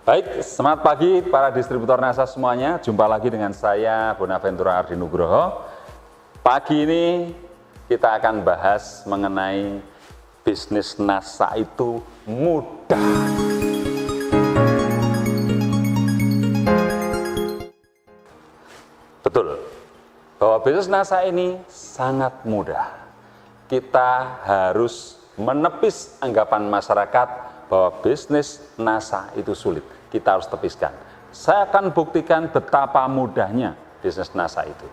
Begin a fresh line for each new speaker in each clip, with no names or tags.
Baik, selamat pagi para distributor NASA semuanya. Jumpa lagi dengan saya, Bonaventura Ardi Nugroho. Pagi ini kita akan bahas mengenai bisnis NASA itu mudah. Betul, bahwa bisnis NASA ini sangat mudah. Kita harus menepis anggapan masyarakat bahwa bisnis NASA itu sulit. Kita harus tepiskan. Saya akan buktikan betapa mudahnya bisnis NASA itu.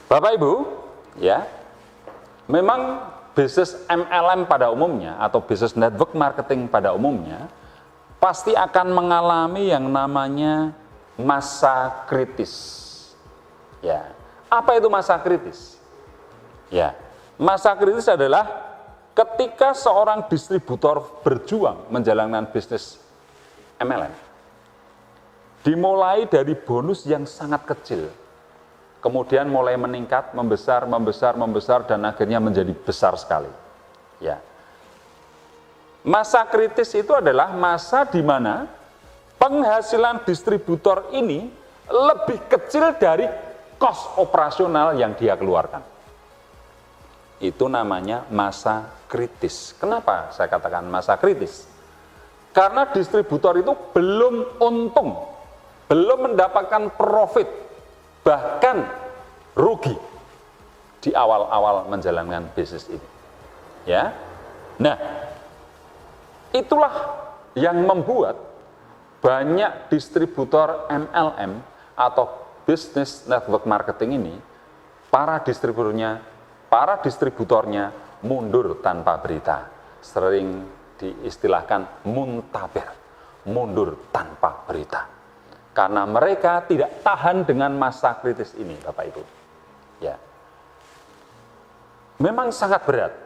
Bapak Ibu, ya, memang bisnis MLM pada umumnya atau bisnis network marketing pada umumnya pasti akan mengalami yang namanya masa kritis. Ya, apa itu masa kritis? Ya, masa kritis adalah ketika seorang distributor berjuang menjalankan bisnis MLM, dimulai dari bonus yang sangat kecil, kemudian mulai meningkat, membesar, dan akhirnya menjadi besar sekali. Ya, masa kritis itu adalah masa di mana penghasilan distributor ini lebih kecil dari kos operasional yang dia keluarkan. Itu namanya masa kritis. Kenapa saya katakan masa kritis? Karena distributor itu belum untung, belum mendapatkan profit, bahkan rugi di awal-awal menjalankan bisnis ini. Ya, nah, itulah yang membuat banyak distributor MLM atau business network marketing ini, para distributornya mundur tanpa berita, sering diistilahkan muntaber, mundur tanpa berita, karena mereka tidak tahan dengan masa kritis ini, Bapak Ibu. Ya, memang sangat berat.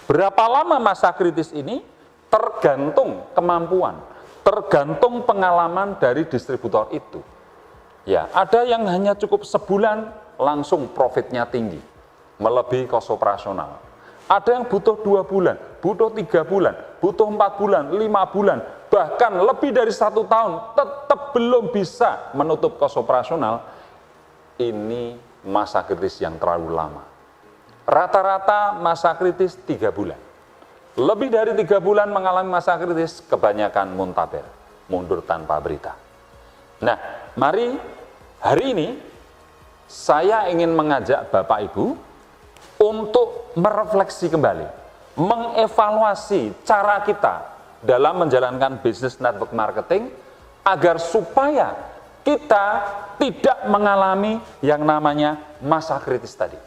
Berapa lama masa kritis ini tergantung kemampuan, tergantung pengalaman dari distributor itu. Ya, ada yang hanya cukup sebulan langsung profitnya tinggi, melebihi kos operasional. Ada yang butuh 2 bulan, butuh 3 bulan, butuh 4 bulan, 5 bulan, bahkan lebih dari 1 tahun, tetap belum bisa menutup kos operasional. Ini masa kritis yang terlalu lama. Rata-rata masa kritis 3 bulan. Lebih dari 3 bulan mengalami masa kritis, kebanyakan muntaber, mundur tanpa berita. Nah, mari hari ini saya ingin mengajak Bapak Ibu untuk merefleksi kembali, mengevaluasi cara kita dalam menjalankan bisnis network marketing agar supaya kita tidak mengalami yang namanya masa kritis tadi.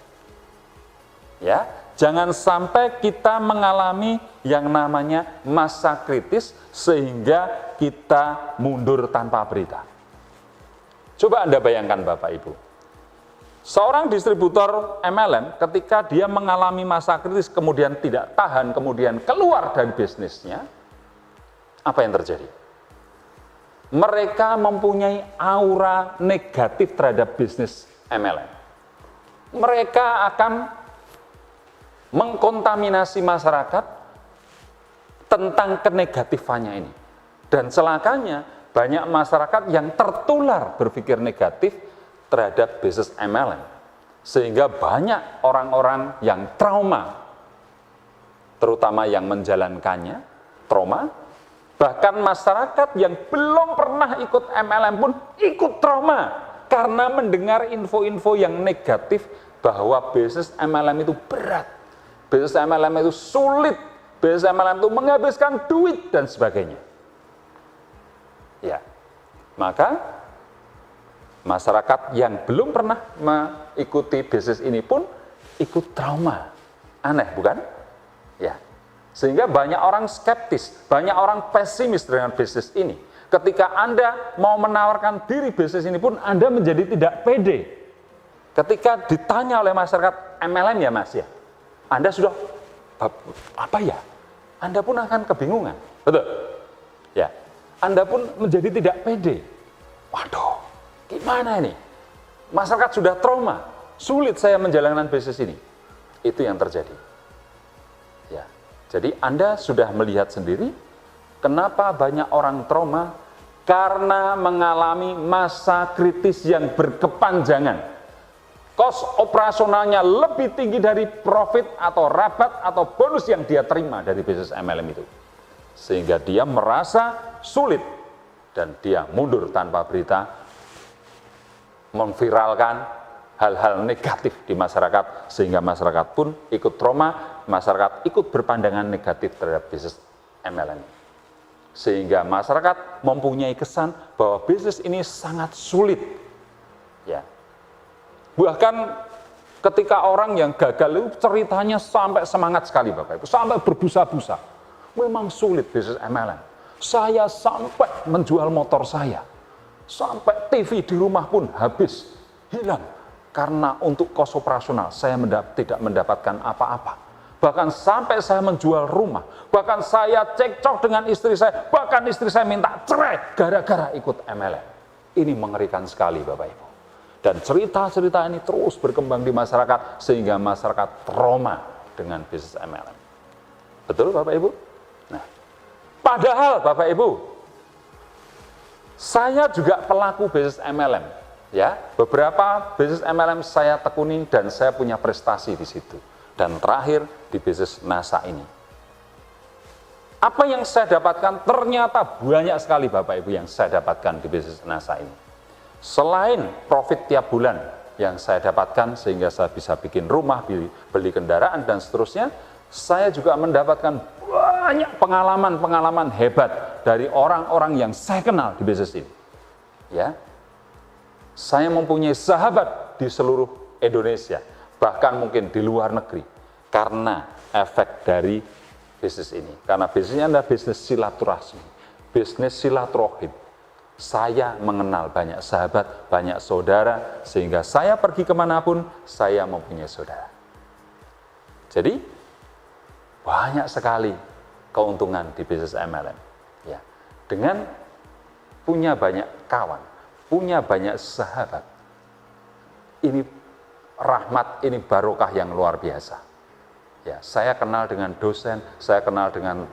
Ya, jangan sampai kita mengalami yang namanya masa kritis sehingga kita mundur tanpa berita. Coba Anda bayangkan Bapak Ibu, seorang distributor MLM ketika dia mengalami masa kritis kemudian tidak tahan, kemudian keluar dari bisnisnya, apa yang terjadi? Mereka mempunyai aura negatif terhadap bisnis MLM. Mereka akan mengkontaminasi masyarakat tentang kenegatifannya ini. Dan celakanya banyak masyarakat yang tertular berpikir negatif terhadap bisnis MLM, sehingga banyak orang-orang yang trauma, terutama yang menjalankannya, trauma, bahkan masyarakat yang belum pernah ikut MLM pun ikut trauma, karena mendengar info-info yang negatif bahwa bisnis MLM itu berat, bisnis MLM itu sulit, bisnis MLM itu menghabiskan duit, dan sebagainya. Ya, maka masyarakat yang belum pernah mengikuti bisnis ini pun ikut trauma. Aneh, bukan? Ya. Sehingga banyak orang skeptis, banyak orang pesimis dengan bisnis ini. Ketika Anda mau menawarkan diri bisnis ini pun Anda menjadi tidak pede. Ketika ditanya oleh masyarakat, MLM ya Mas ya? Anda sudah, apa ya? Anda pun akan kebingungan. Betul? Ya. Anda pun menjadi tidak pede. Waduh, gimana ini? Masyarakat sudah trauma, sulit saya menjalankan bisnis ini. Itu yang terjadi. Ya, jadi Anda sudah melihat sendiri kenapa banyak orang trauma karena mengalami masa kritis yang berkepanjangan. Kos operasionalnya lebih tinggi dari profit atau rabat atau bonus yang dia terima dari bisnis MLM itu. Sehingga dia merasa sulit dan dia mundur tanpa berita, memviralkan hal-hal negatif di masyarakat, sehingga masyarakat pun ikut trauma, masyarakat ikut berpandangan negatif terhadap bisnis MLM. Sehingga masyarakat mempunyai kesan bahwa bisnis ini sangat sulit. Ya. Bahkan ketika orang yang gagal itu ceritanya sampai semangat sekali Bapak Ibu, sampai berbusa-busa. Memang sulit bisnis MLM. Saya sampai menjual motor saya, sampai TV di rumah pun habis, hilang. Karena untuk kos operasional saya tidak mendapatkan apa-apa. Bahkan sampai saya menjual rumah, bahkan saya cekcok dengan istri saya, bahkan istri saya minta cerai gara-gara ikut MLM. Ini mengerikan sekali Bapak Ibu. Dan cerita-cerita ini terus berkembang di masyarakat, sehingga masyarakat trauma dengan bisnis MLM. Betul Bapak Ibu? Nah, padahal Bapak Ibu, saya juga pelaku bisnis MLM. Ya, beberapa bisnis MLM saya tekuni dan saya punya prestasi di situ. Dan terakhir di bisnis NASA ini. Apa yang saya dapatkan? Ternyata banyak sekali Bapak Ibu yang saya dapatkan di bisnis NASA ini. Selain profit tiap bulan yang saya dapatkan sehingga saya bisa bikin rumah, beli kendaraan dan seterusnya, saya juga mendapatkan banyak pengalaman-pengalaman hebat dari orang-orang yang saya kenal di bisnis ini. Ya. Saya mempunyai sahabat di seluruh Indonesia, bahkan mungkin di luar negeri, karena efek dari bisnis ini. Karena bisnisnya adalah bisnis silaturahmi, bisnis silaturahim. Saya mengenal banyak sahabat, banyak saudara, sehingga saya pergi kemanapun, saya mempunyai saudara. Jadi, banyak sekali keuntungan di bisnis MLM. Ya. Dengan punya banyak kawan, punya banyak sahabat, ini rahmat, ini barokah yang luar biasa. Ya, saya kenal dengan dosen, saya kenal dengan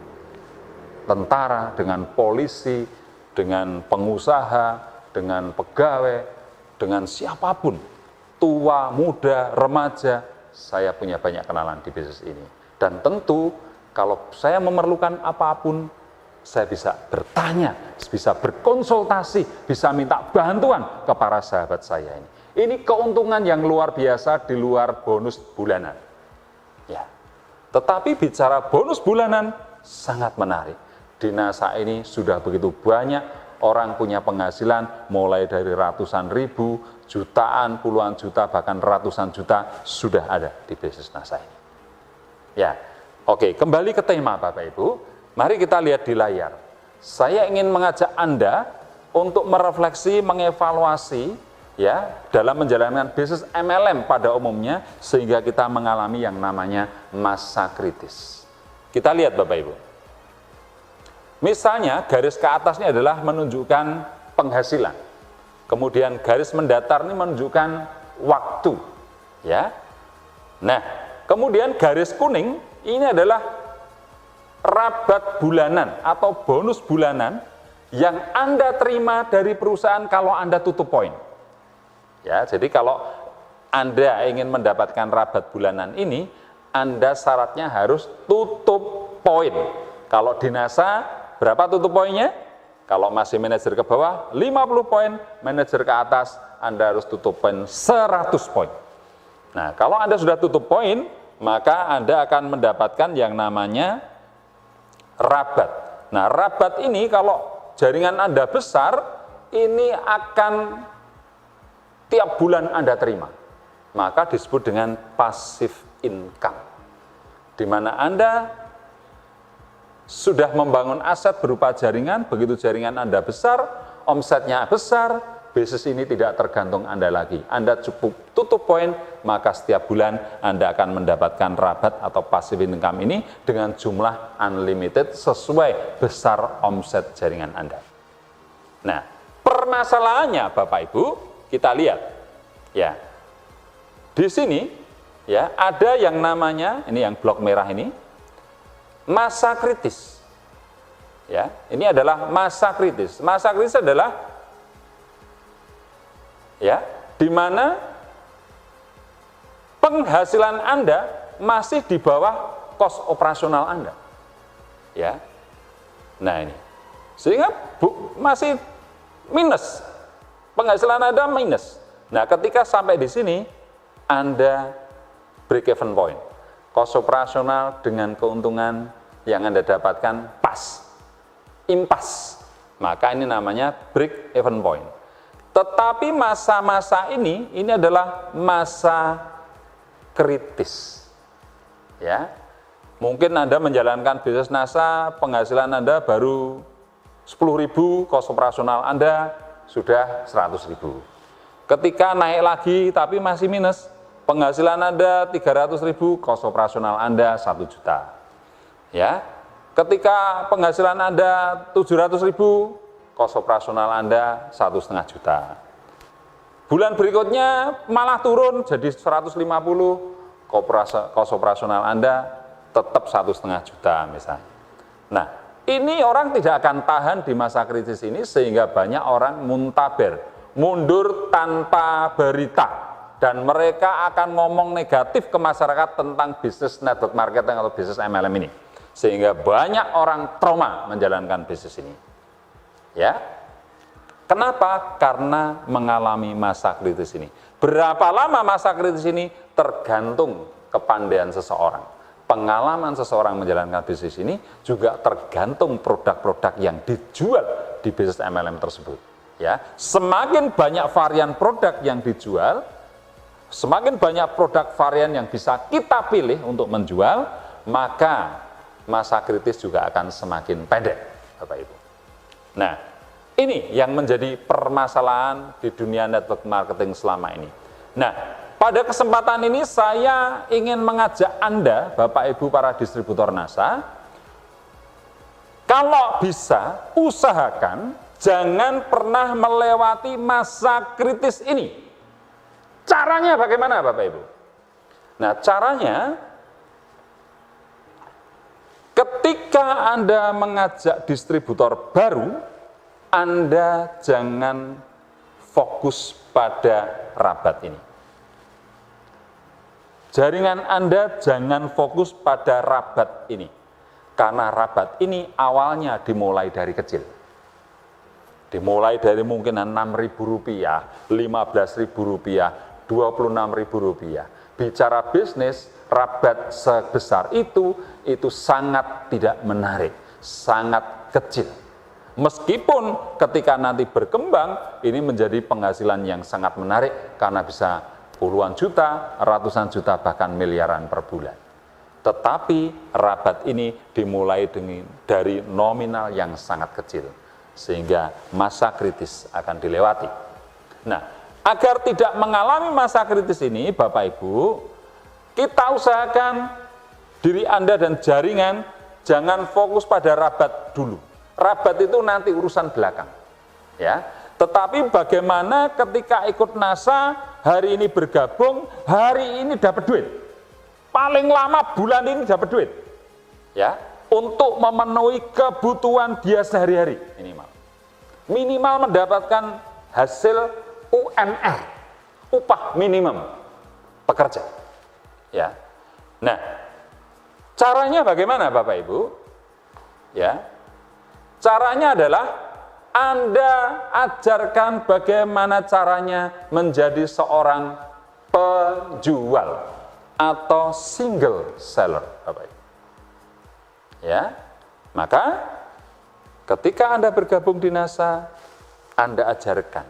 tentara, dengan polisi, dengan pengusaha, dengan pegawai, dengan siapapun, tua, muda, remaja, saya punya banyak kenalan di bisnis ini. Dan tentu kalau saya memerlukan apapun, saya bisa bertanya, bisa berkonsultasi, bisa minta bantuan ke para sahabat saya ini. Ini keuntungan yang luar biasa di luar bonus bulanan. Ya. Tetapi bicara bonus bulanan sangat menarik. Di NASA ini sudah begitu banyak orang punya penghasilan mulai dari ratusan ribu, jutaan, puluhan juta, bahkan ratusan juta sudah ada di bisnis NASA ini. Ya, oke, kembali ke tema Bapak Ibu. Mari kita lihat di layar. Saya ingin mengajak Anda untuk merefleksi, mengevaluasi ya dalam menjalankan bisnis MLM pada umumnya, sehingga kita mengalami yang namanya masa kritis. Kita lihat Bapak Ibu. Misalnya garis ke atas ini adalah menunjukkan penghasilan. Kemudian garis mendatar ini menunjukkan waktu. Ya. Nah, kemudian garis kuning ini adalah rabat bulanan atau bonus bulanan yang Anda terima dari perusahaan kalau Anda tutup poin. Ya, jadi kalau Anda ingin mendapatkan rabat bulanan ini, Anda syaratnya harus tutup poin. Kalau di NASA, berapa tutup poinnya? Kalau masih manajer ke bawah, 50 poin, manajer ke atas, Anda harus tutup poin 100 poin. Nah, kalau Anda sudah tutup poin, maka Anda akan mendapatkan yang namanya rabat. Nah, rabat ini kalau jaringan Anda besar, ini akan tiap bulan Anda terima. Maka disebut dengan passive income. Di mana Anda sudah membangun aset berupa jaringan, begitu jaringan Anda besar, omsetnya besar, bisnis ini tidak tergantung Anda lagi. Anda cukup tutup poin, maka setiap bulan Anda akan mendapatkan rabat atau passive income ini dengan jumlah unlimited sesuai besar omset jaringan Anda. Nah, permasalahannya Bapak Ibu, kita lihat. Ya. Di sini ya, ada yang namanya, ini yang blok merah ini, masa kritis. Ya, ini adalah masa kritis. Masa kritis adalah ya, di mana penghasilan Anda masih di bawah kos operasional Anda. Ya. Nah, ini. Sehingga masih minus. Penghasilan Anda minus. Nah, ketika sampai di sini Anda break even point. Kos operasional dengan keuntungan yang Anda dapatkan pas. Impas, maka ini namanya break even point. Tetapi masa-masa ini adalah masa kritis. Ya, mungkin Anda menjalankan bisnis NASA, penghasilan Anda baru 10.000, kos operasional Anda sudah 100.000. Ketika naik lagi tapi masih minus, penghasilan Anda 300.000, kos operasional Anda 1 juta. Ya. Ketika penghasilan Anda 700.000, kos operasional Anda 1,5 juta. Bulan berikutnya malah turun jadi 150, kos operasional Anda tetap 1,5 juta misalnya. Nah, ini orang tidak akan tahan di masa kritis ini sehingga banyak orang muntaber, mundur tanpa berita. Dan mereka akan ngomong negatif ke masyarakat tentang bisnis network marketing atau bisnis MLM ini. Sehingga banyak orang trauma menjalankan bisnis ini. Ya. Kenapa? Karena mengalami masa kritis ini. Berapa lama masa kritis ini tergantung kepandaian seseorang. Pengalaman seseorang menjalankan bisnis ini juga tergantung produk-produk yang dijual di bisnis MLM tersebut. Ya. Semakin banyak varian produk yang dijual, semakin banyak produk varian yang bisa kita pilih untuk menjual, maka masa kritis juga akan semakin pendek, Bapak Ibu. Nah, ini yang menjadi permasalahan di dunia network marketing selama ini. Nah, pada kesempatan ini saya ingin mengajak Anda, Bapak Ibu para distributor NASA, kalau bisa usahakan jangan pernah melewati masa kritis ini. Caranya bagaimana, Bapak Ibu? Nah, caranya ketika Anda mengajak distributor baru, Anda jangan fokus pada rabat ini. Jaringan Anda jangan fokus pada rabat ini. Karena rabat ini awalnya dimulai dari kecil. Dimulai dari mungkin Rp6.000, Rp15.000, Rp26.000. Bicara bisnis, rabat sebesar itu sangat tidak menarik, sangat kecil. Meskipun ketika nanti berkembang, ini menjadi penghasilan yang sangat menarik karena bisa puluhan juta, ratusan juta, bahkan miliaran per bulan. Tetapi rabat ini dimulai dari nominal yang sangat kecil, sehingga masa kritis akan dilewati. Nah, agar tidak mengalami masa kritis ini, Bapak Ibu, kita usahakan diri Anda dan jaringan jangan fokus pada rabat dulu. Rabat itu nanti urusan belakang. Ya. Tetapi bagaimana ketika ikut NASA, hari ini bergabung, hari ini dapat duit. Paling lama bulan ini dapat duit. Ya, untuk memenuhi kebutuhan dia sehari-hari minimal. Minimal mendapatkan hasil UMR, upah minimum pekerja. Ya. Nah, caranya bagaimana Bapak Ibu? Ya. Caranya adalah Anda ajarkan bagaimana caranya menjadi seorang penjual atau single seller, Bapak Ibu. Ya. Maka ketika Anda bergabung di NASA, Anda ajarkan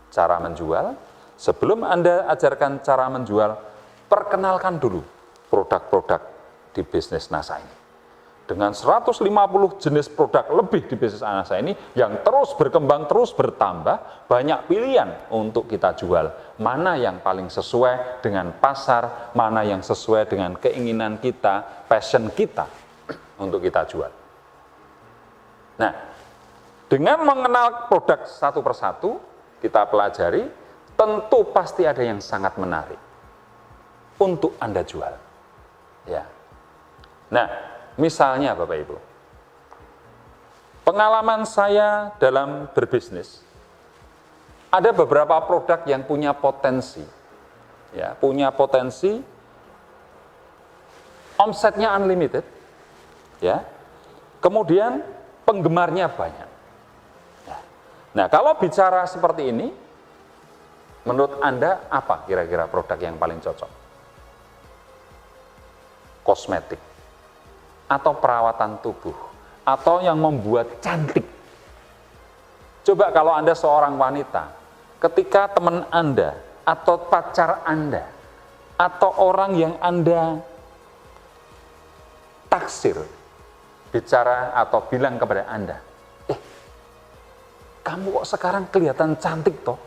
cara menjual. Sebelum Anda ajarkan cara menjual, perkenalkan dulu produk-produk di bisnis NASA ini. Dengan 150 jenis produk lebih di bisnis NASA ini yang terus berkembang, terus bertambah, banyak pilihan untuk kita jual. Mana yang paling sesuai dengan pasar, mana yang sesuai dengan keinginan kita, passion kita untuk kita jual. Nah, dengan mengenal produk satu persatu, kita pelajari, tentu pasti ada yang sangat menarik untuk Anda jual. Ya. Nah, misalnya Bapak Ibu, pengalaman saya dalam berbisnis, ada beberapa produk yang punya potensi, ya, punya potensi omsetnya unlimited, ya, kemudian penggemarnya banyak. Ya. Nah, kalau bicara seperti ini, menurut Anda apa kira-kira produk yang paling cocok? Kosmetik, atau perawatan tubuh, atau yang membuat cantik? Coba kalau Anda seorang wanita, ketika teman Anda, atau pacar Anda, atau orang yang Anda taksir, bicara atau bilang kepada Anda, kamu kok sekarang kelihatan cantik toh?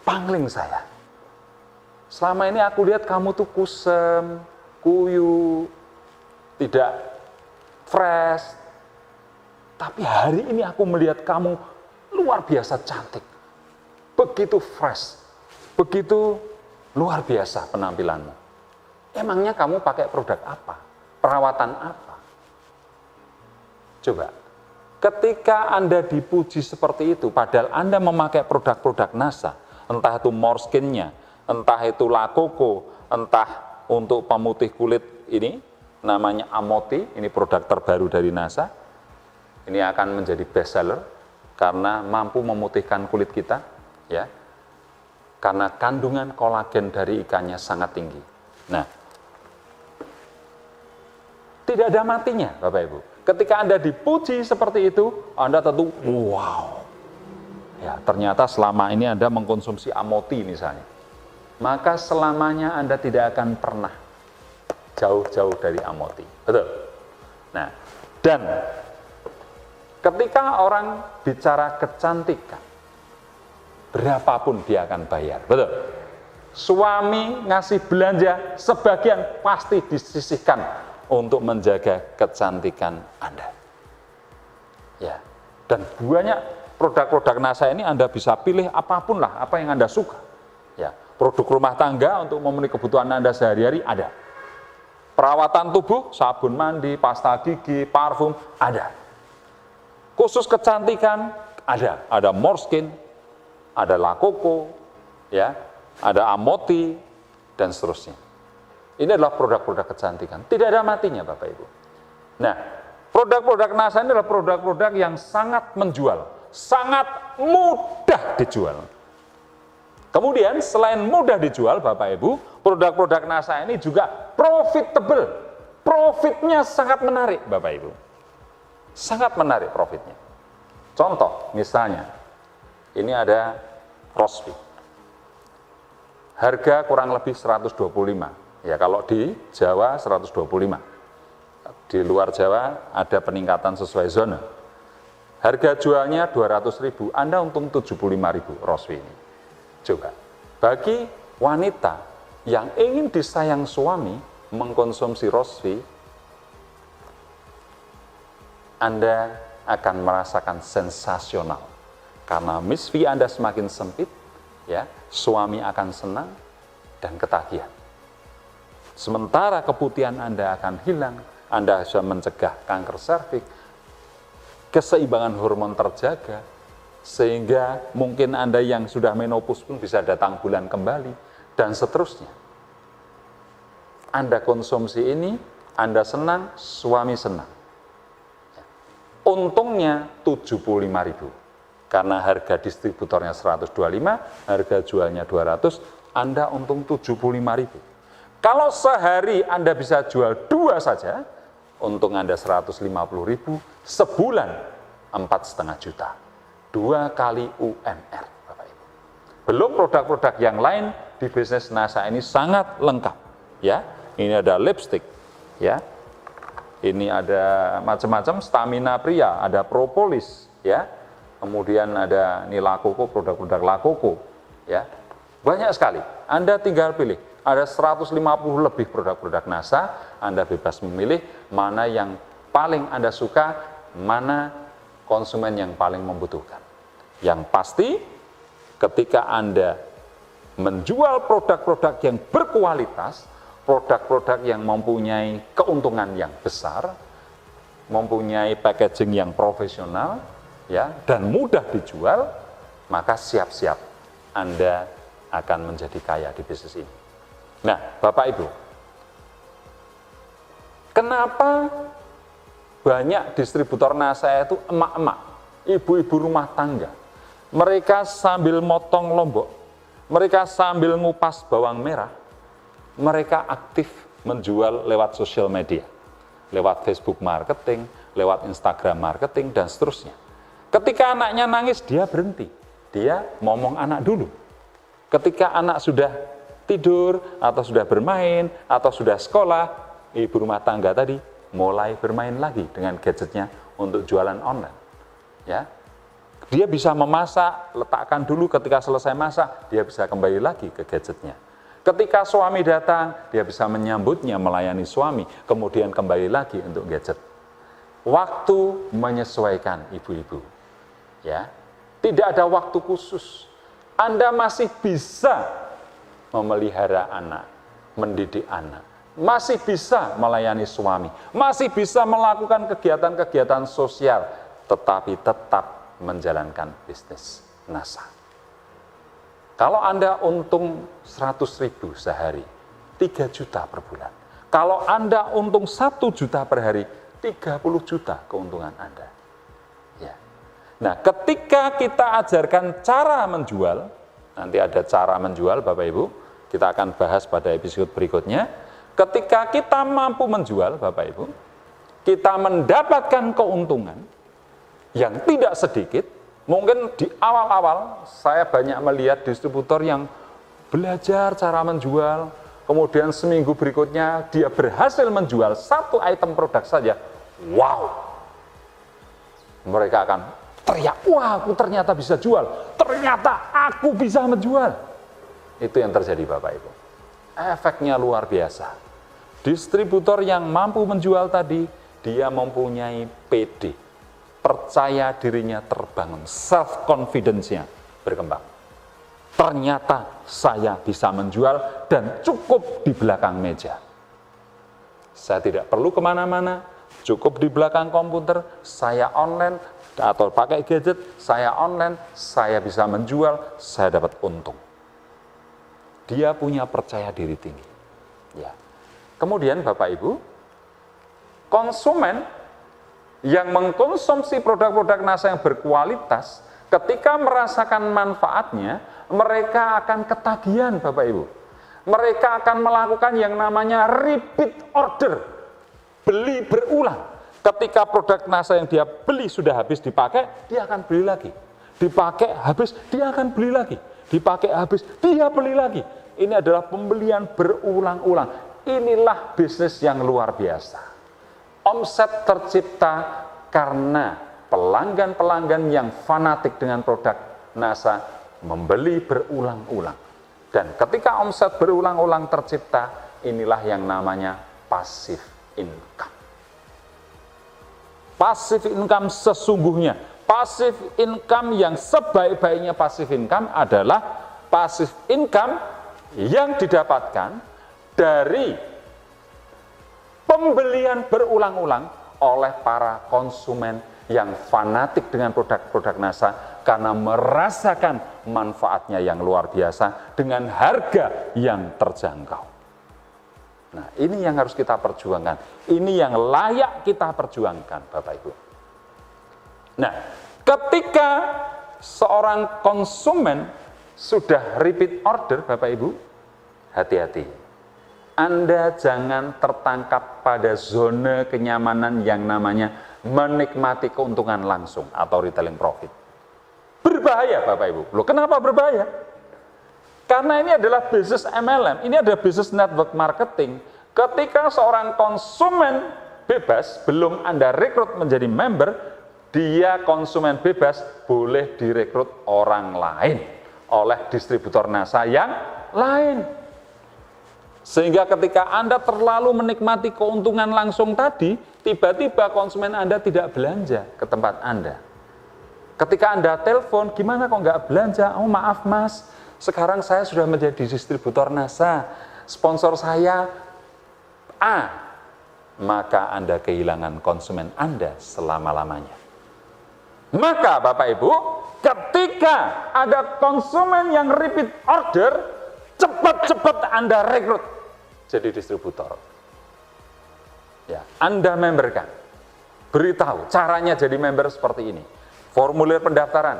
Pangling saya. Selama ini aku lihat kamu tuh kusem, kuyu, tidak fresh. Tapi hari ini aku melihat kamu luar biasa cantik. Begitu fresh, begitu luar biasa penampilanmu. Emangnya kamu pakai produk apa? Perawatan apa? Coba, ketika Anda dipuji seperti itu, padahal Anda memakai produk-produk NASA, entah itu Morskin-nya, entah itu Lakoko, entah untuk pemutih kulit ini, namanya Amoti, ini produk terbaru dari NASA, ini akan menjadi best seller, karena mampu memutihkan kulit kita, ya, karena kandungan kolagen dari ikannya sangat tinggi. Nah, tidak ada matinya, Bapak Ibu. Ketika Anda dipuji seperti itu, Anda tentu, wow, ya, ternyata selama ini Anda mengkonsumsi Amoti misalnya, maka selamanya Anda tidak akan pernah jauh-jauh dari Amoti. Betul? Nah, dan ketika orang bicara kecantikan, berapapun dia akan bayar. Betul? Suami ngasih belanja, sebagian pasti disisihkan untuk menjaga kecantikan Anda. Ya, dan banyak produk-produk NASA ini Anda bisa pilih apapun lah, apa yang Anda suka. Ya, produk rumah tangga untuk memenuhi kebutuhan Anda sehari-hari ada. Perawatan tubuh, sabun mandi, pasta gigi, parfum ada. Khusus kecantikan ada Morskin, ada Lakoko, ya, ada Amoti dan seterusnya. Ini adalah produk-produk kecantikan. Tidak ada matinya, Bapak Ibu. Nah, produk-produk NASA ini adalah produk-produk yang sangat menjual, sangat mudah dijual. Kemudian selain mudah dijual, Bapak Ibu, produk-produk NASA ini juga profitable. Profitnya sangat menarik, Bapak Ibu. Sangat menarik profitnya. Contoh, misalnya, ini ada Rosvi. Harga kurang lebih 125. Ya, kalau di Jawa 125. Di luar Jawa ada peningkatan sesuai zona. Harga jualnya 200.000, Anda untung 75.000 Rosvi ini. Coba, bagi wanita yang ingin disayang suami mengkonsumsi Rosvi, Anda akan merasakan sensasional. Karena misfi Anda semakin sempit, ya, suami akan senang dan ketagihan. Sementara keputihan Anda akan hilang, Anda bisa mencegah kanker serviks, keseimbangan hormon terjaga, sehingga mungkin Anda yang sudah menopause pun bisa datang bulan kembali, dan seterusnya. Anda konsumsi ini, Anda senang, suami senang. Untungnya 75.000, karena harga distributornya 125, harga jualnya 200, Anda untung 75.000. Kalau sehari Anda bisa jual 2 saja, untung Anda 150.000, sebulan 4,5 juta. 2 kali UMR, Bapak Ibu. Belum produk-produk yang lain di bisnis NASA ini sangat lengkap. Ya, ini ada lipstick, ya. Ini ada macam-macam, stamina pria, ada propolis, ya. Kemudian ada ini Lakoko, produk-produk Lakoko, ya. Banyak sekali. Anda tinggal pilih. Ada 150 lebih produk-produk NASA, Anda bebas memilih mana yang paling Anda suka, mana konsumen yang paling membutuhkan. Yang pasti, ketika Anda menjual produk-produk yang berkualitas, produk-produk yang mempunyai keuntungan yang besar, mempunyai packaging yang profesional, ya, dan mudah dijual, maka siap-siap Anda akan menjadi kaya di bisnis ini. Nah, Bapak Ibu, kenapa banyak distributor NASA itu emak-emak, ibu-ibu rumah tangga? Mereka sambil motong lombok, mereka sambil ngupas bawang merah, mereka aktif menjual lewat sosial media, lewat Facebook marketing, lewat Instagram marketing, dan seterusnya. Ketika anaknya nangis, dia berhenti. Dia ngomong anak dulu. Ketika anak sudah tidur, atau sudah bermain, atau sudah sekolah, ibu rumah tangga tadi mulai bermain lagi dengan gadgetnya untuk jualan online. Ya, dia bisa memasak, letakkan dulu, ketika selesai masak, dia bisa kembali lagi ke gadgetnya. Ketika suami datang, dia bisa menyambutnya, melayani suami, kemudian kembali lagi untuk gadget. Waktu menyesuaikan ibu-ibu. Ya, tidak ada waktu khusus. Anda masih bisa memelihara anak, mendidik anak, masih bisa melayani suami, masih bisa melakukan kegiatan-kegiatan sosial, tetapi tetap menjalankan bisnis NASA. Kalau Anda untung 100.000 sehari, 3 juta per bulan. Kalau Anda untung 1 juta per hari, 30 juta keuntungan Anda. Ya. Nah, ketika kita ajarkan cara menjual, nanti ada cara menjual Bapak Ibu, kita akan bahas pada episode berikutnya. Ketika kita mampu menjual Bapak Ibu, kita mendapatkan keuntungan yang tidak sedikit. Mungkin di awal-awal saya banyak melihat distributor yang belajar cara menjual, kemudian seminggu berikutnya dia berhasil menjual 1 item produk saja. Wow! Mereka akan teriak, wah, aku ternyata bisa jual, ternyata aku bisa menjual. Itu yang terjadi Bapak Ibu. Efeknya luar biasa. Distributor yang mampu menjual tadi, dia mempunyai PD, percaya dirinya terbangun, self-confidence-nya berkembang. Ternyata saya bisa menjual dan cukup di belakang meja. Saya tidak perlu kemana-mana, cukup di belakang komputer, saya online atau pakai gadget, saya online, saya bisa menjual, saya dapat untung. Dia punya percaya diri tinggi. Ya. Kemudian Bapak Ibu, konsumen yang mengkonsumsi produk-produk NASA yang berkualitas, ketika merasakan manfaatnya, mereka akan ketagihan Bapak Ibu. Mereka akan melakukan yang namanya repeat order, beli berulang. Ketika produk NASA yang dia beli sudah habis dipakai, dia akan beli lagi. Dipakai habis, dia akan beli lagi. Dipakai habis, dia beli lagi. Ini adalah pembelian berulang-ulang. Inilah bisnis yang luar biasa. Omset tercipta karena pelanggan-pelanggan yang fanatik dengan produk NASA membeli berulang-ulang. Dan ketika omset berulang-ulang tercipta, inilah yang namanya passive income. Passive income sesungguhnya, passive income yang sebaik-baiknya passive income adalah passive income yang didapatkan dari pembelian berulang-ulang oleh para konsumen yang fanatik dengan produk-produk NASA karena merasakan manfaatnya yang luar biasa dengan harga yang terjangkau. Nah, ini yang harus kita perjuangkan. Ini yang layak kita perjuangkan, Bapak Ibu. Nah, ketika seorang konsumen sudah repeat order, Bapak Ibu, hati-hati. Anda jangan tertangkap pada zona kenyamanan yang namanya menikmati keuntungan langsung atau retailing profit. Berbahaya Bapak Ibu. Loh, kenapa berbahaya? Karena ini adalah bisnis MLM, ini adalah bisnis network marketing. Ketika seorang konsumen bebas, belum Anda rekrut menjadi member, dia konsumen bebas boleh direkrut orang lain oleh distributor NASA yang lain. Sehingga ketika Anda terlalu menikmati keuntungan langsung tadi, tiba-tiba konsumen Anda tidak belanja ke tempat Anda. Ketika Anda telepon, gimana kok nggak belanja? Oh maaf mas, sekarang saya sudah menjadi distributor NASA. Sponsor saya A. maka Anda kehilangan konsumen Anda selama-lamanya. Maka Bapak Ibu, ketika ada konsumen yang repeat order, cepat-cepat Anda rekrut jadi distributor. Ya, Anda memberkan. Beritahu caranya jadi member seperti ini. Formulir pendaftaran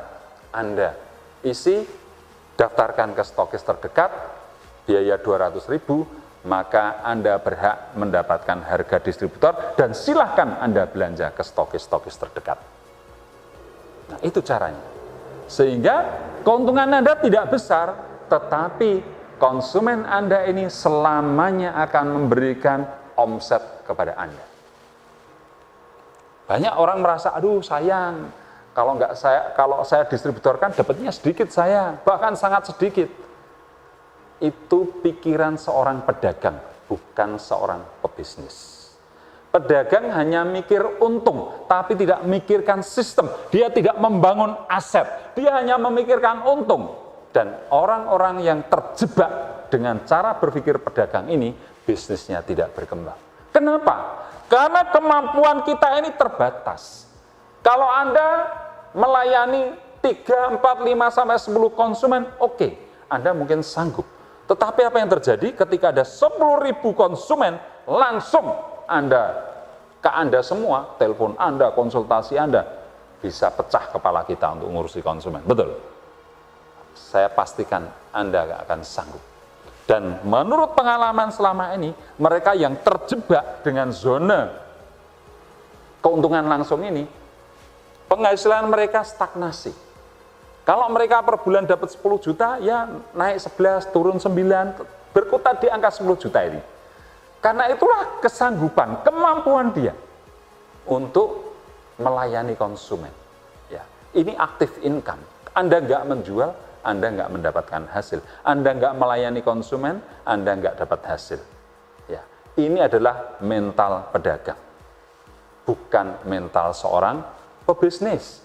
Anda isi, daftarkan ke stokis terdekat, biaya 200.000, maka Anda berhak mendapatkan harga distributor dan silahkan Anda belanja ke stokis-stokis terdekat. Nah, itu caranya. Sehingga keuntungan Anda tidak besar, tetapi konsumen Anda ini selamanya akan memberikan omset kepada Anda. Banyak orang merasa, aduh sayang, kalau saya distributorkan dapatnya sedikit saya, bahkan sangat sedikit. Itu pikiran seorang pedagang, bukan seorang pebisnis. Pedagang hanya mikir untung, tapi tidak memikirkan sistem. Dia tidak membangun aset, dia hanya memikirkan untung. Dan orang-orang yang terjebak dengan cara berpikir pedagang ini, bisnisnya tidak berkembang. Kenapa? Karena kemampuan kita ini terbatas. Kalau Anda melayani 3, 4, 5, sampai 10 konsumen, oke, Anda mungkin sanggup. Tetapi apa yang terjadi ketika ada 10.000 konsumen, langsung ke Anda semua, telepon Anda, konsultasi Anda, bisa pecah kepala kita untuk ngurusi konsumen. Betul? Saya pastikan Anda gak akan sanggup. Dan menurut pengalaman selama ini, mereka yang terjebak dengan zona keuntungan langsung ini, penghasilan mereka stagnasi. Kalau mereka per bulan dapat 10 juta, ya naik 11, turun 9, berkutat di angka 10 juta ini. Karena itulah kesanggupan, kemampuan dia untuk melayani konsumen. Ya, ini aktif income. Anda nggak menjual, Anda nggak mendapatkan hasil. Anda nggak melayani konsumen, Anda nggak dapat hasil. Ya, ini adalah mental pedagang, bukan mental seorang pebisnis.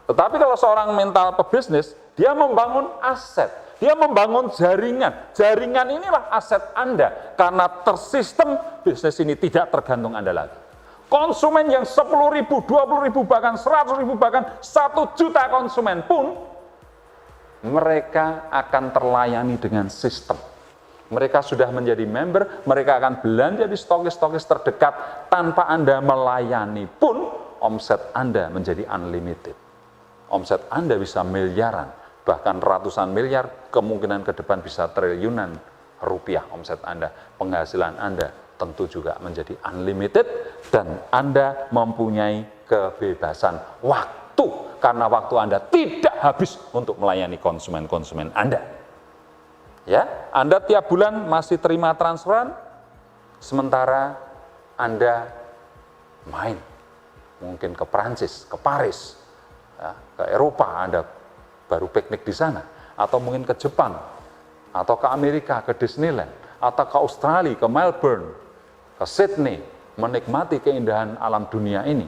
Tetapi kalau seorang mental pebisnis, dia membangun aset, dia membangun jaringan. Jaringan inilah aset Anda, karena tersistem bisnis ini tidak tergantung Anda lagi. Konsumen yang 10.000, 20.000, bahkan 100.000, bahkan 1 juta konsumen pun, mereka akan terlayani dengan sistem. Mereka sudah menjadi member, mereka akan belanja di stokis-stokis terdekat, tanpa Anda melayani pun, omset Anda menjadi unlimited. Omset Anda bisa miliaran, bahkan ratusan miliar, kemungkinan ke depan bisa triliunan rupiah omset Anda. Penghasilan Anda tentu juga menjadi unlimited, dan Anda mempunyai kebebasan waktu, karena waktu Anda tidak habis untuk melayani konsumen-konsumen Anda. Ya, Anda tiap bulan masih terima transferan, sementara Anda main, mungkin ke Prancis, ke Paris, ya, ke Eropa, Anda baru piknik di sana, atau mungkin ke Jepang, atau ke Amerika, ke Disneyland, atau ke Australia, ke Melbourne, ke Sydney, menikmati keindahan alam dunia ini.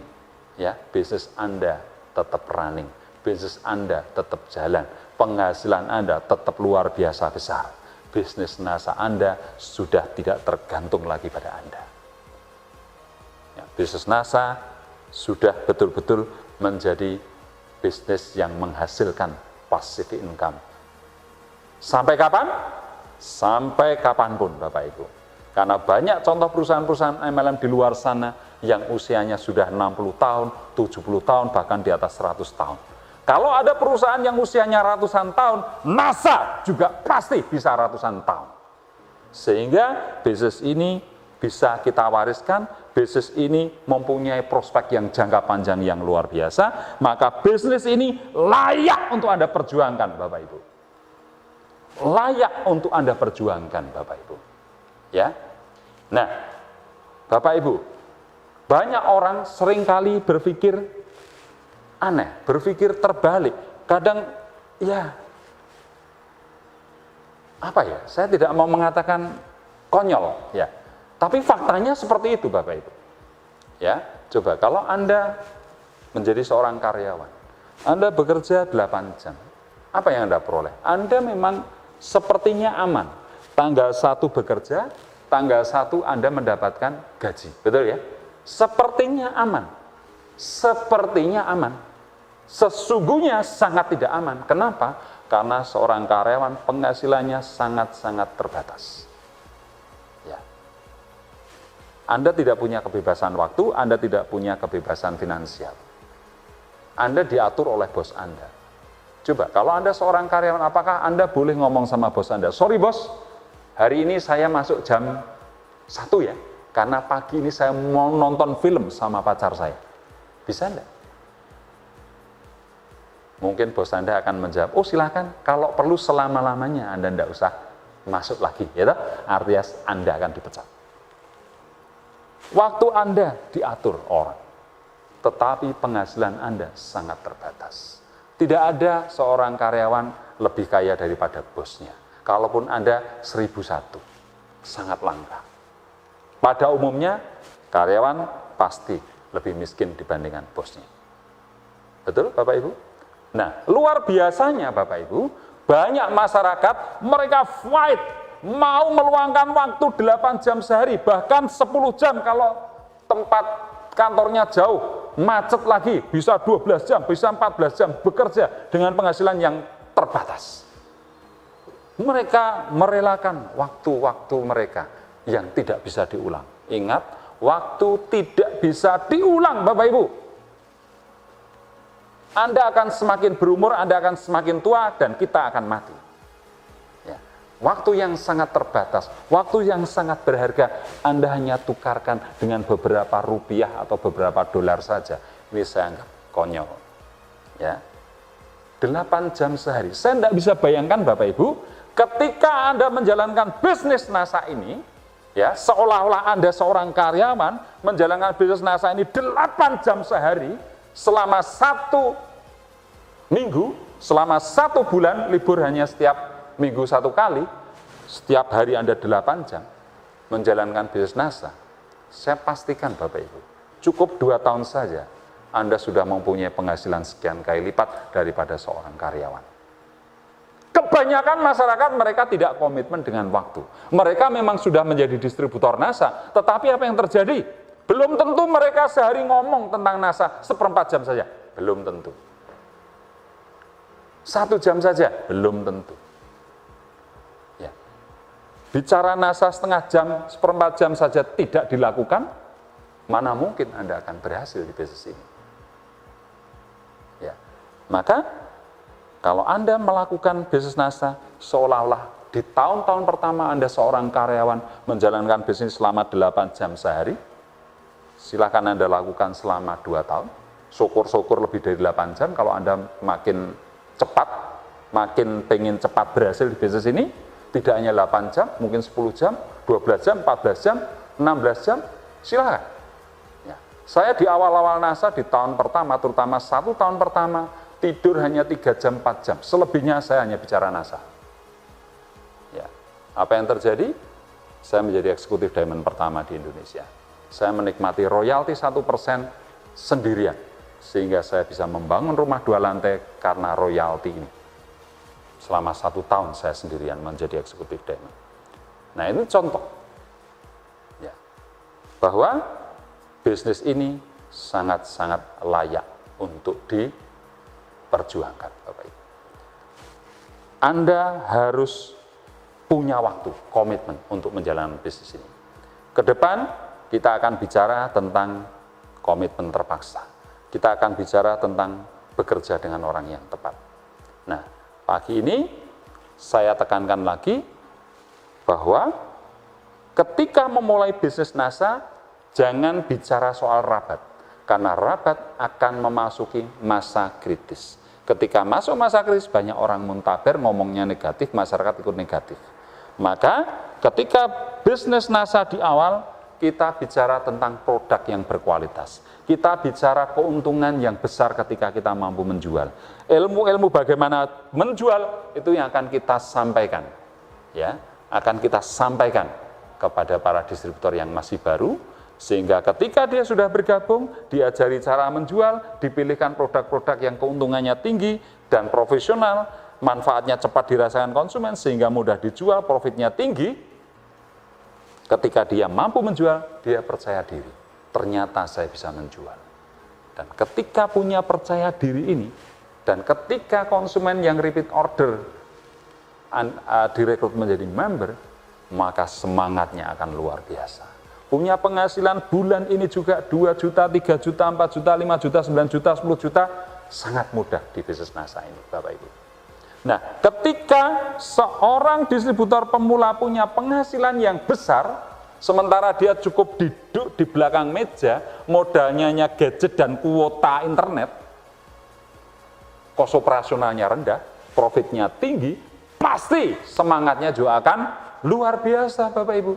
Ya, bisnis Anda tetap running, bisnis Anda tetap jalan, penghasilan Anda tetap luar biasa besar. Bisnis NASA Anda sudah tidak tergantung lagi pada Anda. Ya, bisnis NASA sudah betul-betul menjadi bisnis yang menghasilkan passive income. Sampai kapan? Sampai kapanpun, Bapak Ibu. Karena banyak contoh perusahaan-perusahaan MLM di luar sana yang usianya sudah 60 tahun, 70 tahun, bahkan di atas 100 tahun. Kalau ada perusahaan yang usianya ratusan tahun, NASA juga pasti bisa ratusan tahun. Sehingga bisnis ini bisa kita wariskan, bisnis ini mempunyai prospek yang jangka panjang yang luar biasa, maka bisnis ini layak untuk Anda perjuangkan, Bapak Ibu. Layak untuk Anda perjuangkan, Bapak Ibu. Ya. Nah, Bapak Ibu, banyak orang seringkali berpikir aneh, berpikir terbalik. Kadang, ya, apa ya, saya tidak mau mengatakan konyol, ya. Tapi faktanya seperti itu, Bapak Ibu. Ya, coba kalau Anda menjadi seorang karyawan, Anda bekerja 8 jam, apa yang Anda peroleh? Anda memang sepertinya aman. Tanggal 1 bekerja, tanggal 1 Anda mendapatkan gaji, betul ya? Sepertinya aman, sepertinya aman. Sesungguhnya sangat tidak aman. Kenapa? Karena seorang karyawan penghasilannya sangat-sangat terbatas. Ya. Anda tidak punya kebebasan waktu, Anda tidak punya kebebasan finansial. Anda diatur oleh bos Anda. Coba, kalau Anda seorang karyawan, apakah Anda boleh ngomong sama bos Anda, sorry bos, hari ini saya masuk jam 1 ya, karena pagi ini saya mau nonton film sama pacar saya. Bisa enggak? Mungkin bos Anda akan menjawab, oh silakan, kalau perlu selama-lamanya Anda enggak usah masuk lagi, ya toh? Artinya Anda akan dipecat. Waktu Anda diatur orang, tetapi penghasilan Anda sangat terbatas. Tidak ada seorang karyawan lebih kaya daripada bosnya. Kalaupun Anda 1001, sangat langka. Pada umumnya, karyawan pasti lebih miskin dibandingkan bosnya. Betul, Bapak Ibu? Nah, luar biasanya Bapak Ibu, banyak masyarakat, mereka fight, mau meluangkan waktu 8 jam sehari, bahkan 10 jam kalau tempat kantornya jauh, macet lagi, bisa 12 jam, bisa 14 jam bekerja dengan penghasilan yang terbatas. Mereka merelakan waktu-waktu mereka yang tidak bisa diulang. Ingat, waktu tidak bisa diulang Bapak Ibu. Anda akan semakin berumur, Anda akan semakin tua, dan kita akan mati. Ya. Waktu yang sangat terbatas, waktu yang sangat berharga, Anda hanya tukarkan dengan beberapa rupiah atau beberapa dolar saja. Ini saya anggap konyol. Ya. 8 jam sehari. Saya tidak bisa bayangkan Bapak Ibu, ketika Anda menjalankan bisnis NASA ini, ya, seolah-olah Anda seorang karyawan menjalankan bisnis NASA ini 8 jam sehari, selama 1 minggu, selama 1 bulan, libur hanya setiap minggu 1 kali, setiap hari Anda 8 jam menjalankan bisnis NASA. Saya pastikan Bapak Ibu, cukup 2 tahun saja Anda sudah mempunyai penghasilan sekian kali lipat daripada seorang karyawan. Kebanyakan masyarakat mereka tidak komitmen dengan waktu. Mereka memang sudah menjadi distributor NASA, tetapi apa yang terjadi? Belum tentu mereka sehari ngomong tentang NASA 1/4 jam saja. Belum tentu. 1 jam saja. Belum tentu. Ya. Bicara NASA setengah jam, 1/4 jam saja tidak dilakukan, mana mungkin Anda akan berhasil di bisnis ini. Ya. Maka, kalau Anda melakukan bisnis NASA, seolah-olah di tahun-tahun pertama Anda seorang karyawan menjalankan bisnis selama 8 jam sehari, silakan Anda lakukan selama 2 tahun, syukur-syukur lebih dari 8 jam, kalau Anda makin cepat, makin pengen cepat berhasil di bisnis ini, tidak hanya 8 jam, mungkin 10 jam, 12 jam, 14 jam, 16 jam, silakan. Ya. Saya di awal-awal NASA, di tahun pertama, terutama 1 tahun pertama, tidur hanya 3 jam, 4 jam, selebihnya saya hanya bicara NASA. Ya. Apa yang terjadi? Saya menjadi eksekutif diamond pertama di Indonesia. Saya menikmati royalti 1% sendirian, sehingga saya bisa membangun rumah 2 lantai karena royalti ini. Selama 1 tahun saya sendirian menjadi eksekutif diamond. Nah, ini contoh ya, bahwa bisnis ini sangat-sangat layak untuk diperjuangkan, Bapak Ibu. Anda harus punya waktu, komitmen untuk menjalankan bisnis ini. Ke depan kita akan bicara tentang komitmen terpaksa. Kita akan bicara tentang bekerja dengan orang yang tepat. Nah, pagi ini saya tekankan lagi bahwa ketika memulai bisnis NASA, jangan bicara soal rabat, karena rabat akan memasuki masa kritis. Ketika masuk masa kritis, banyak orang muntaber, ngomongnya negatif, masyarakat ikut negatif. Maka ketika bisnis NASA di awal, kita bicara tentang produk yang berkualitas. Kita bicara keuntungan yang besar ketika kita mampu menjual. Ilmu-ilmu bagaimana menjual itu yang akan kita sampaikan. Ya, akan kita sampaikan kepada para distributor yang masih baru, sehingga ketika dia sudah bergabung, diajari cara menjual, dipilihkan produk-produk yang keuntungannya tinggi dan profesional, manfaatnya cepat dirasakan konsumen sehingga mudah dijual, profitnya tinggi. Ketika dia mampu menjual, dia percaya diri. Ternyata saya bisa menjual. Dan ketika punya percaya diri ini, dan ketika konsumen yang repeat order direkrut menjadi member, maka semangatnya akan luar biasa. Punya penghasilan bulan ini juga 2 juta, 3 juta, 4 juta, 5 juta, 9 juta, 10 juta, sangat mudah di bisnis NASA ini, Bapak Ibu. Nah, ketika seorang distributor pemula punya penghasilan yang besar, sementara dia cukup duduk di belakang meja, modalnya hanya gadget dan kuota internet, kos operasionalnya rendah, profitnya tinggi, pasti semangatnya juga akan luar biasa, Bapak Ibu.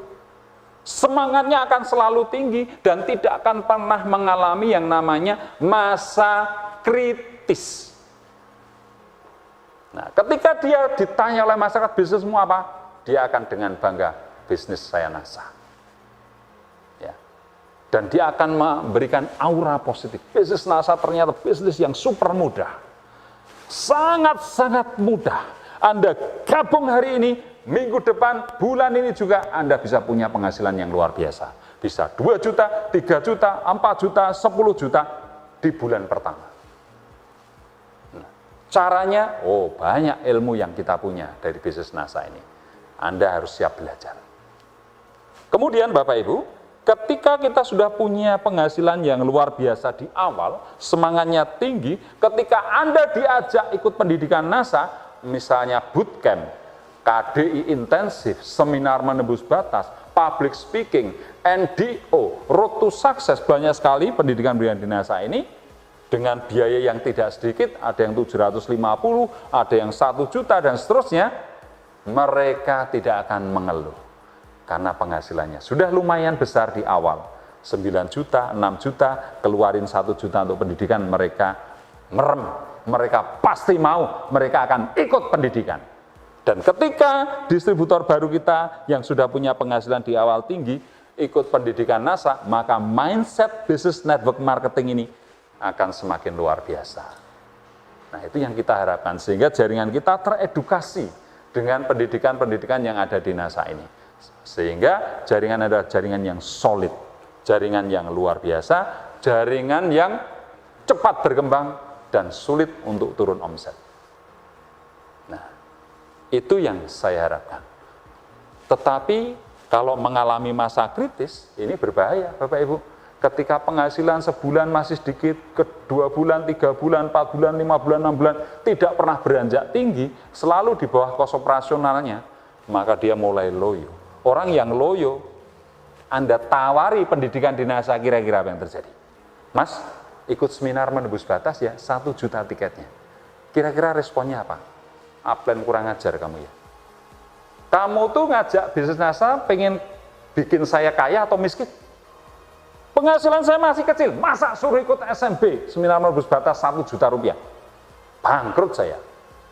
Semangatnya akan selalu tinggi dan tidak akan pernah mengalami yang namanya masa kritis. Nah, ketika dia ditanya oleh masyarakat bisnismu apa, dia akan dengan bangga, bisnis saya NASA. Ya. Dan dia akan memberikan aura positif. Bisnis NASA ternyata bisnis yang super mudah. Sangat-sangat mudah. Anda gabung hari ini, minggu depan, bulan ini juga Anda bisa punya penghasilan yang luar biasa. Bisa 2 juta, 3 juta, 4 juta, 10 juta di bulan pertama. Nah, caranya, banyak ilmu yang kita punya dari bisnis NASA ini. Anda harus siap belajar. Kemudian Bapak Ibu, ketika kita sudah punya penghasilan yang luar biasa di awal, semangatnya tinggi, ketika Anda diajak ikut pendidikan NASA, misalnya bootcamp, KDI intensif, seminar menembus batas, public speaking, NDO, road to success, banyak sekali pendidikan-pendidikan di NASA ini, dengan biaya yang tidak sedikit, ada yang 750, ada yang 1 juta, dan seterusnya, mereka tidak akan mengeluh. Karena penghasilannya sudah lumayan besar di awal, 9 juta, 6 juta, keluarin 1 juta untuk pendidikan, mereka merem, mereka pasti mau, mereka akan ikut pendidikan. Dan ketika distributor baru kita yang sudah punya penghasilan di awal tinggi, ikut pendidikan NASA, maka mindset business network marketing ini akan semakin luar biasa. Nah, itu yang kita harapkan, sehingga jaringan kita teredukasi dengan pendidikan-pendidikan yang ada di NASA ini. Sehingga jaringan adalah jaringan yang solid, jaringan yang luar biasa, jaringan yang cepat berkembang dan sulit untuk turun omset. Nah, itu yang saya harapkan. Tetapi kalau mengalami masa kritis, ini berbahaya Bapak Ibu. Ketika penghasilan sebulan masih sedikit, ke 2 bulan, 3 bulan, 4 bulan, 5 bulan, 6 bulan, tidak pernah beranjak tinggi, selalu di bawah kos operasionalnya, maka dia mulai loyo. Orang yang loyo, Anda tawari pendidikan di NASA, kira-kira apa yang terjadi? Mas, ikut seminar menembus batas ya, 1 juta tiketnya. Kira-kira responnya apa? Upline kurang ajar kamu ya. Kamu tuh ngajak bisnis NASA pengen bikin saya kaya atau miskin? Penghasilan saya masih kecil, masa suruh ikut SMB, seminar menembus batas 1 juta rupiah? Bangkrut saya.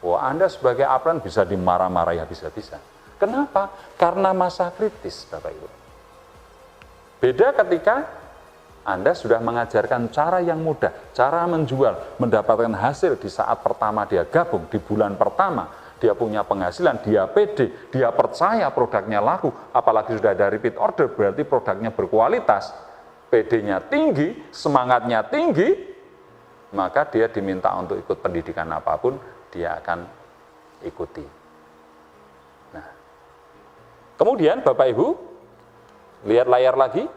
Wah, Anda sebagai upline bisa dimarah-marahi habis-habisan. Kenapa? Karena masa kritis, Bapak Ibu. Beda ketika Anda sudah mengajarkan cara yang mudah, cara menjual, mendapatkan hasil di saat pertama dia gabung, di bulan pertama, dia punya penghasilan, dia pede, dia percaya produknya laku, apalagi sudah ada repeat order, berarti produknya berkualitas, PD-nya tinggi, semangatnya tinggi, maka dia diminta untuk ikut pendidikan apapun, dia akan ikuti. Nah, kemudian Bapak Ibu, lihat layar lagi.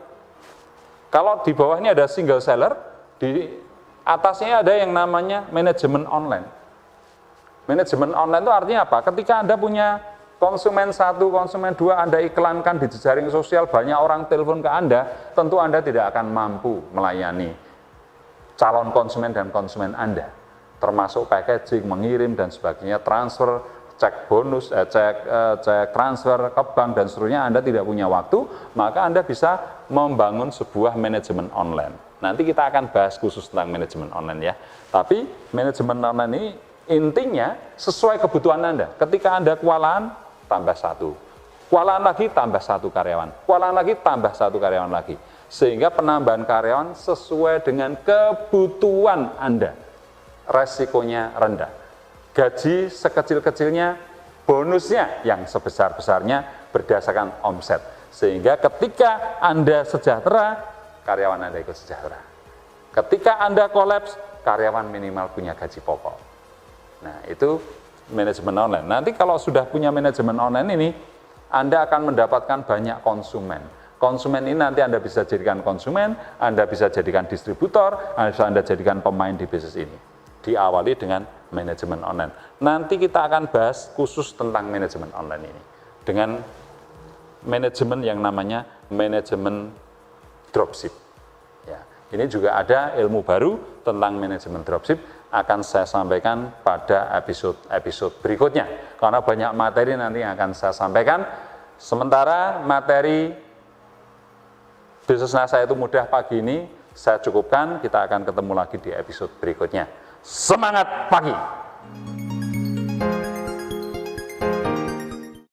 Kalau di bawah ini ada single seller, di atasnya ada yang namanya manajemen online. Manajemen online itu artinya apa? Ketika Anda punya konsumen 1, konsumen 2, Anda iklankan di jejaring sosial, banyak orang telepon ke Anda, tentu Anda tidak akan mampu melayani calon konsumen dan konsumen Anda. Termasuk packaging, mengirim, dan sebagainya, transfer, cek bonus, cek transfer ke bank, dan seterusnya. Anda tidak punya waktu, maka Anda bisa membangun sebuah manajemen online. Nanti kita akan bahas khusus tentang manajemen online ya. Tapi manajemen online ini intinya sesuai kebutuhan Anda. Ketika Anda kewalahan, tambah 1. Kewalahan lagi, tambah 1 karyawan. Kewalahan lagi, tambah 1 karyawan lagi. Sehingga penambahan karyawan sesuai dengan kebutuhan Anda. Resikonya rendah. Gaji sekecil-kecilnya, bonusnya yang sebesar-besarnya berdasarkan omset. Sehingga ketika Anda sejahtera, karyawan Anda ikut sejahtera. Ketika Anda kolaps, karyawan minimal punya gaji pokok. Nah, itu manajemen online. Nanti kalau sudah punya manajemen online ini, Anda akan mendapatkan banyak konsumen. Konsumen ini nanti Anda bisa jadikan konsumen, Anda bisa jadikan distributor, Anda jadikan pemain di bisnis ini. Diawali dengan manajemen online. Nanti kita akan bahas khusus tentang manajemen online ini. Dengan manajemen yang namanya manajemen dropship. Ya, ini juga ada ilmu baru tentang manajemen dropship, akan saya sampaikan pada episode berikutnya. Karena banyak materi nanti yang akan saya sampaikan. Sementara materi Bisnis Saya Itu Mudah pagi ini saya cukupkan, kita akan ketemu lagi di episode berikutnya. Semangat pagi!